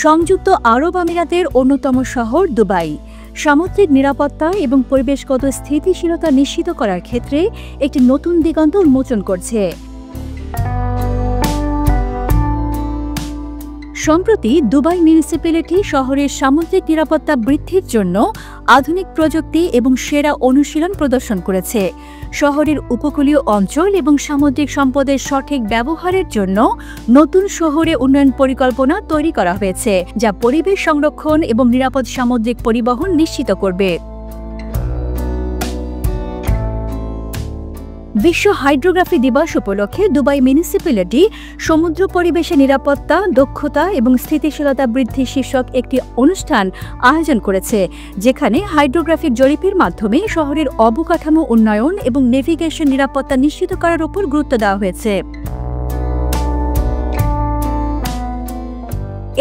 সংযুক্ত আরব আমিরাতের অন্যতম শহর দুবাই সামুদ্রিক নিরাপত্তা এবং পরিবেশগত স্থিতিশীলতা নিশ্চিত করার ক্ষেত্রে একটি নতুন দিগন্ত উন্মোচন করছে। সম্প্রতি দুবাই মিউনিসিপ্যালিটি শহরের সামুদ্রিক নিরাপত্তা বৃদ্ধির জন্য আধুনিক প্রযুক্তি এবং সেরা অনুশীলন প্রদর্শন করেছে। শহরের উপকূলীয় অঞ্চল এবং সামুদ্রিক সম্পদের সঠিক ব্যবহারের জন্য নতুন শহরে উন্নয়ন পরিকল্পনা তৈরি করা হয়েছে, যা পরিবেশ সংরক্ষণ এবং নিরাপদ সামুদ্রিক পরিবহন নিশ্চিত করবে। বিশ্ব হাইড্রোগ্রাফি দিবস উপলক্ষে দুবাই মিউনিসিপ্যালিটি সমুদ্র পরিবেশে নিরাপত্তা, দক্ষতা এবং স্থিতিশীলতা বৃদ্ধি শীর্ষক একটি অনুষ্ঠান আয়োজন করেছে, যেখানে হাইড্রোগ্রাফিক জরিপের মাধ্যমে শহরের অবকাঠামো উন্নয়ন এবং নেভিগেশন নিরাপত্তা নিশ্চিত করার উপর গুরুত্ব দেওয়া হয়েছে।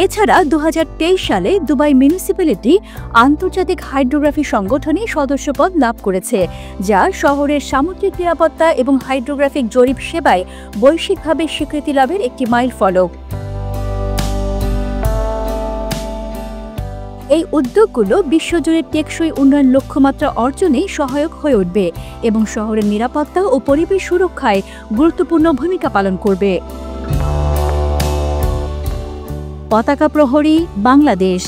এছাড়া 2023 সালে দুবাই মিউনিসিপ্যালিটি আন্তর্জাতিক হাইড্রোগ্রাফি সংগঠনে সদস্যপদ লাভ করেছে, যা শহরের সামুদ্রিক নিরাপত্তা এবং হাইড্রোগ্রাফিক জরিপ সেবায় বৈশ্বিকভাবে স্বীকৃতি লাভের একটি মাইলফলক। এই উদ্যোগগুলো বিশ্বজুড়ে টেকসই উন্নয়ন লক্ষ্যমাত্রা অর্জনে সহায়ক হয়ে উঠবে এবং শহরের নিরাপত্তা ও পরিবেশ সুরক্ষায় গুরুত্বপূর্ণ ভূমিকা পালন করবে। পতাকা প্রহরী, বাংলাদেশ।